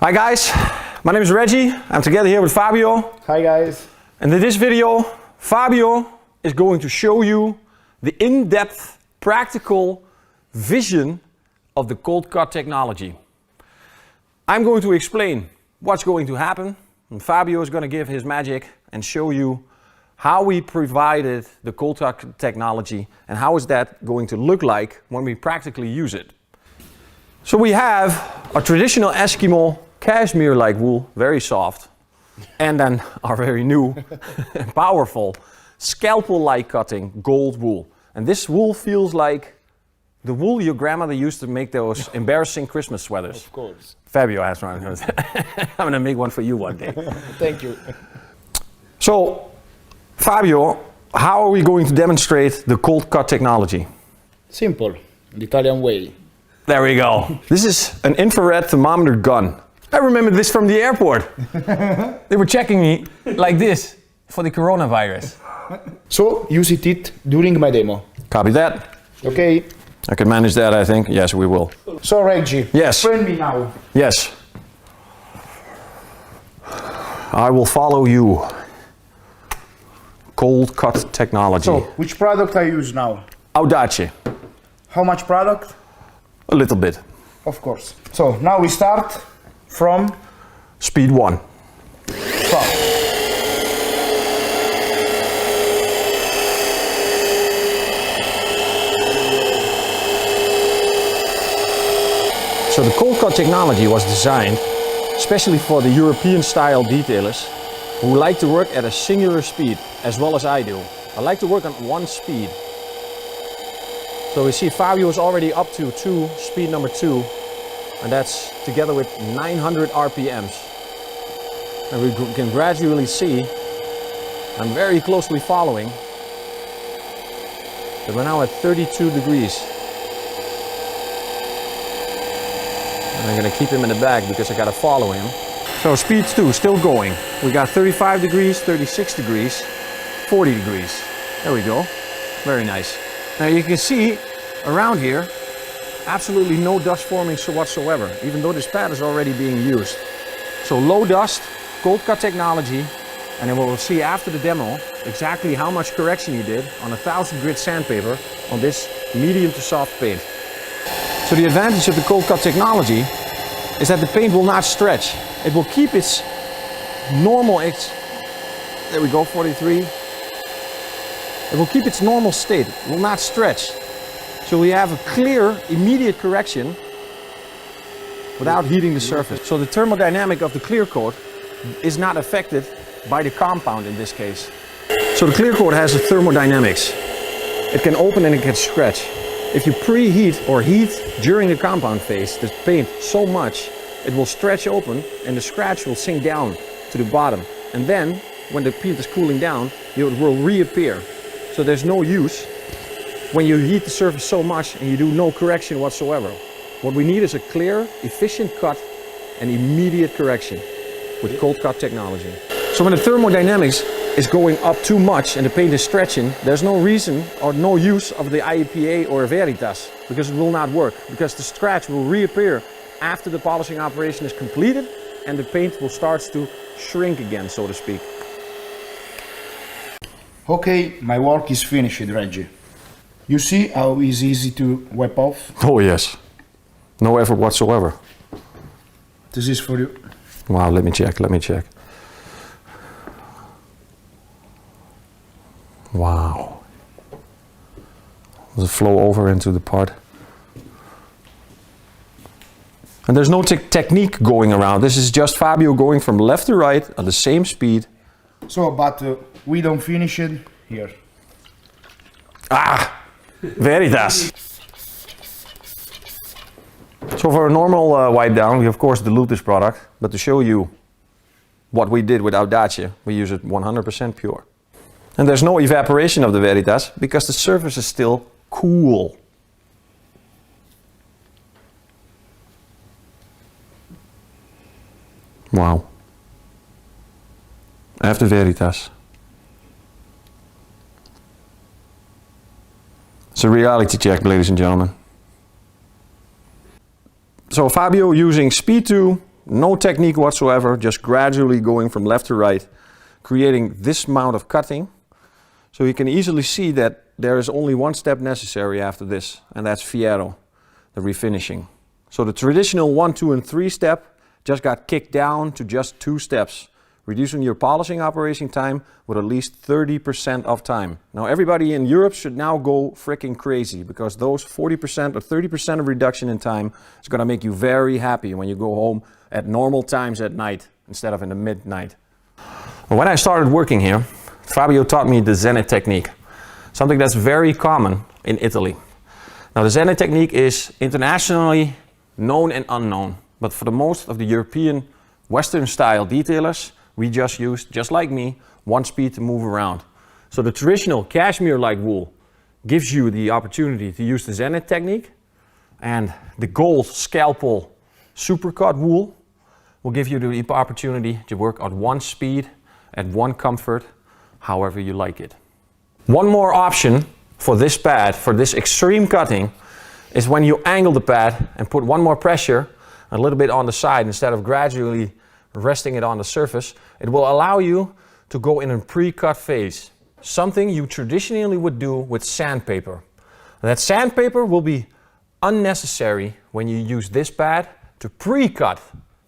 Hi guys, my name is Reggie. I'm together here with Fabio. Hi guys. And in this video, Fabio is going to show you the in-depth practical vision of the cold cut technology. I'm going to explain what's going to happen, and Fabio is going to give his magic and show you how we provided the cold cut technology and how is that going to look like when we practically use it. So we have a traditional Eskimo cashmere-like wool, very soft, and then our very new and powerful scalpel-like cutting gold wool. And this wool feels like the wool your grandmother used to make those embarrassing Christmas sweaters. Of course. Fabio has one. I'm going to make one for you one day. Thank you. So, Fabio, how are we going to demonstrate the cold cut technology? Simple, the Italian way. There we go. This is an infrared thermometer gun. I remember this from the airport. They were checking me like this for the coronavirus. So, use it during my demo. Copy that. Okay. I can manage that, I think. Yes, we will. So, Reggie. Yes. Friend me now. Yes. I will follow you. Cold cut technology. So, which product I use now? Audace. How much product? A little bit. Of course. So, now we start from Speed 1. top. So the cold cut technology was designed especially for the European style detailers who like to work at a singular speed, as well as I do. I like to work on one speed. So we see Fabio is already up to speed number 2, and that's together with 900 RPMs. And we can gradually see, I'm very closely following, that we're now at 32 degrees. And I'm going to keep him in the back because I got to follow him. So speed 2, still going. We got 35 degrees, 36 degrees, 40 degrees. There we go. Very nice. Now you can see around here, absolutely no dust forming whatsoever, even though this pad is already being used. So low dust, cold cut technology, and then we'll see after the demo exactly how much correction you did on 1000 grit sandpaper on this medium to soft paint. So the advantage of the cold cut technology is that the paint will not stretch. It will keep its normal, there we go, 43. It will keep its normal state, it will not stretch. So we have a clear, immediate correction without heating the surface. So the thermodynamic of the clear coat is not affected by the compound in this case. So the clear coat has a thermodynamics. It can open and it can stretch. If you preheat or heat during the compound phase the paint so much, it will stretch open and the scratch will sink down to the bottom. And then, when the paint is cooling down, it will reappear. So there's no use when you heat the surface so much and you do no correction whatsoever. What we need is a clear, efficient cut and immediate correction with cold cut technology. So when the thermodynamics is going up too much and the paint is stretching, there's no reason or no use of the IEPA or Veritas, because it will not work, because the scratch will reappear after the polishing operation is completed and the paint will start to shrink again, so to speak. Okay, my work is finished, Reggie. You see how it's easy to wipe off? Oh yes, no effort whatsoever. This is for you. Wow, let me check. Wow. Does it flow over into the part? And there's no technique going around. This is just Fabio going from left to right at the same speed. So, but we don't finish it here. Ah, Veritas. So for a normal wipe down, we of course dilute this product, but to show you what we did with Audace, we use it 100% pure. And there's no evaporation of the Veritas because the surface is still cool. Wow. After Veritas. It's a reality check, ladies and gentlemen. So Fabio using speed 2 No technique whatsoever, just gradually going from left to right, creating this amount of cutting. So you can easily see that there is only one step necessary after this, and that's fiero, the refinishing. So the traditional 1, 2, and 3 step just got kicked down to just 2 steps, reducing your polishing operation time with at least 30% of time. Now everybody in Europe should now go freaking crazy, because those 40% or 30% of reduction in time is going to make you very happy when you go home at normal times at night instead of in the midnight. When I started working here, Fabio taught me the Zenith technique, something that's very common in Italy. Now the Zenith technique is internationally known and unknown, but for the most of the European Western style detailers, we just use, just like me, 1 speed to move around. So the traditional cashmere-like wool gives you the opportunity to use the Zenith technique, and the gold scalpel supercut wool will give you the opportunity to work at 1 speed, at 1 comfort, however you like it. One more option for this pad, for this extreme cutting, is when you angle the pad and put 1 more pressure a little bit on the side instead of gradually resting it on the surface. It will allow you to go in a pre-cut phase, something you traditionally would do with sandpaper. And that sandpaper will be unnecessary when you use this pad to pre-cut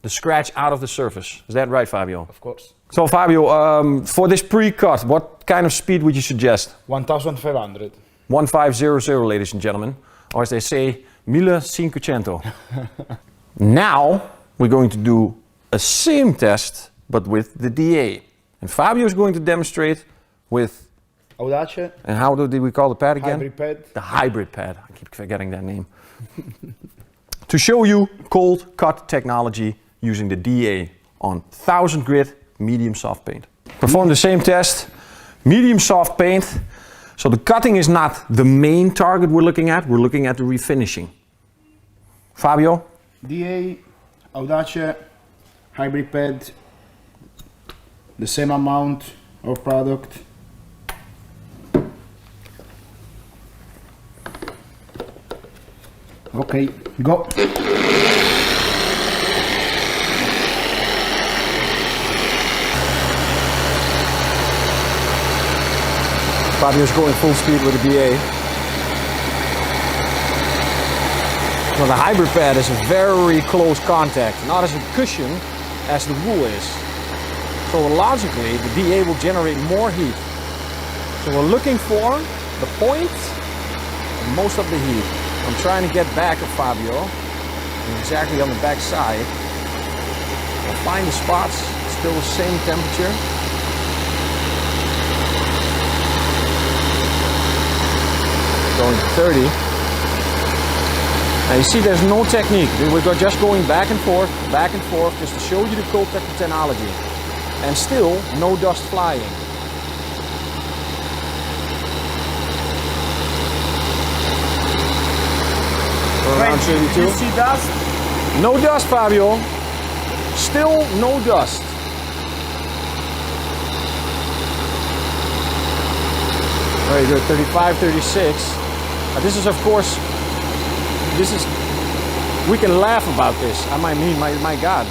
the scratch out of the surface. Is that right, Fabio? Of course. So Fabio, for this pre-cut, what kind of speed would you suggest? 1500. 1500, ladies and gentlemen, or as they say, 1500. Now we're going to do a same test, but with the DA. And Fabio is going to demonstrate with Audace. And how did we call the pad again? Hybrid pad. The hybrid pad. I keep forgetting that name. To show you cold cut technology using the DA on 1000 grit medium soft paint. Perform the same test, medium soft paint. So the cutting is not the main target we're looking at the refinishing. Fabio? DA, Audace, hybrid pad, the same amount of product. Okay, go. Fabio's going full speed with the DA. So the hybrid pad is a very close contact, not as a cushion as the wool is. So logically, the DA will generate more heat. So we're looking for the point and most of the heat. I'm trying to get back of Fabio, exactly on the back side. I'll find the spots, still the same temperature. Going to 30. Now you see there's no technique. We're just going back and forth, just to show you the cold cut technology. And still, no dust flying. Around 32. You see dust? No dust, Fabio. Still no dust. Very good, 35, 36. This is, of course, we can laugh about this. I mean, my God.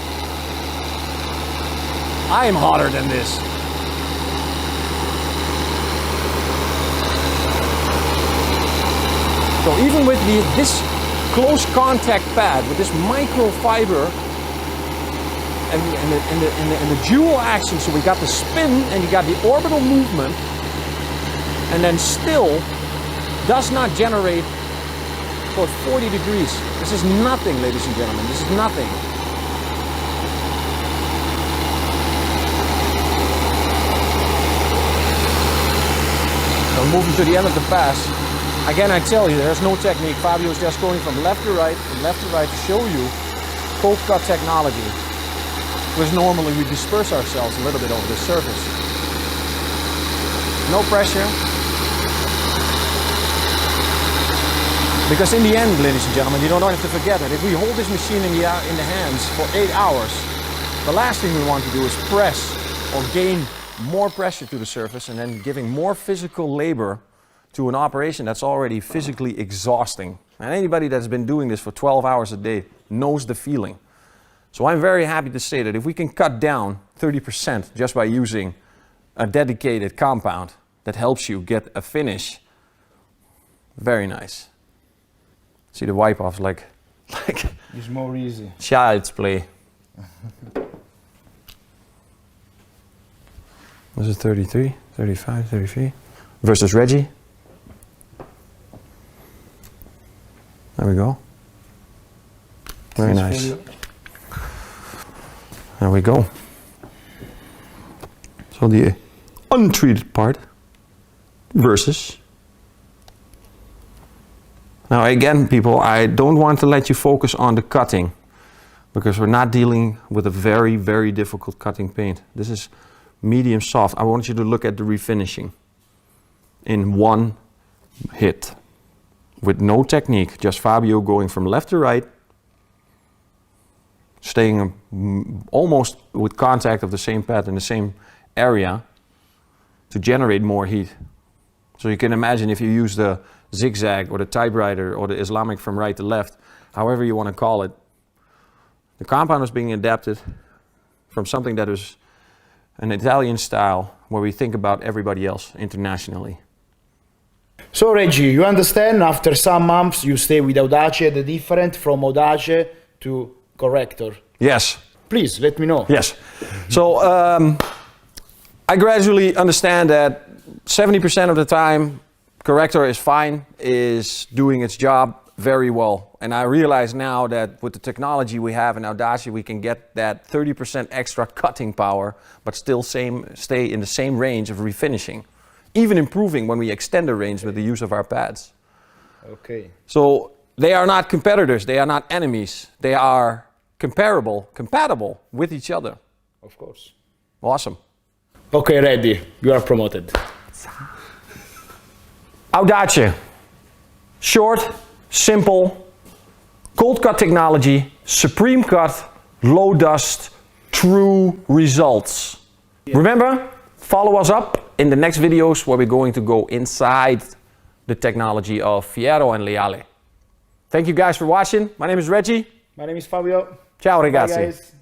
I am hotter than this. So even with this close contact pad, with this microfiber and the dual action, so we got the spin and you got the orbital movement, and then still does not generate for 40 degrees. This is nothing, ladies and gentlemen, this is nothing. So moving to the end of the pass. Again, I tell you, there's no technique. Fabio is just going from left to right to show you cold cut technology. Because normally we disperse ourselves a little bit over the surface. No pressure. Because in the end, ladies and gentlemen, you don't have to forget that if we hold this machine in the hands for 8 hours, the last thing we want to do is press or gain more pressure to the surface and then giving more physical labor to an operation that's already physically exhausting. And anybody that's been doing this for 12 hours a day knows the feeling. So I'm very happy to say that if we can cut down 30% just by using a dedicated compound that helps you get a finish, very nice. See the wipe offs like It's more easy. child's play. Was it 33, 35, 33? Versus Reggie. There we go. Very nice. There we go. So the untreated part versus. Now again, people, I don't want to let you focus on the cutting because we're not dealing with a very, very difficult cutting paint. This is medium soft. I want you to look at the refinishing in one hit with no technique, just Fabio going from left to right, staying almost with contact of the same pad in the same area to generate more heat. So you can imagine if you use the zigzag or the typewriter or the Islamic from right to left, however you want to call it, the compound is being adapted from something that is an Italian style where we think about everybody else internationally. So Reggie, you understand after some months you stay with Audace, the different from Audace to Corrector? Yes. Please, let me know. Yes. So I gradually understand that 70% of the time Corrector is fine, is doing its job very well. And I realize now that with the technology we have in Audace, we can get that 30% extra cutting power, but still stay in the same range of refinishing. Even improving when we extend the range with the use of our pads. Okay. So they are not competitors, they are not enemies. They are compatible with each other. Of course. Awesome. Okay, ready. You are promoted. Audace. Short, simple, cold cut technology, supreme cut, low dust, true results. Yeah. Remember, follow us up in the next videos where we're going to go inside the technology of Fiero and Leale. Thank you guys for watching. My name is Reggie. My name is Fabio. Ciao ragazzi. Bye guys.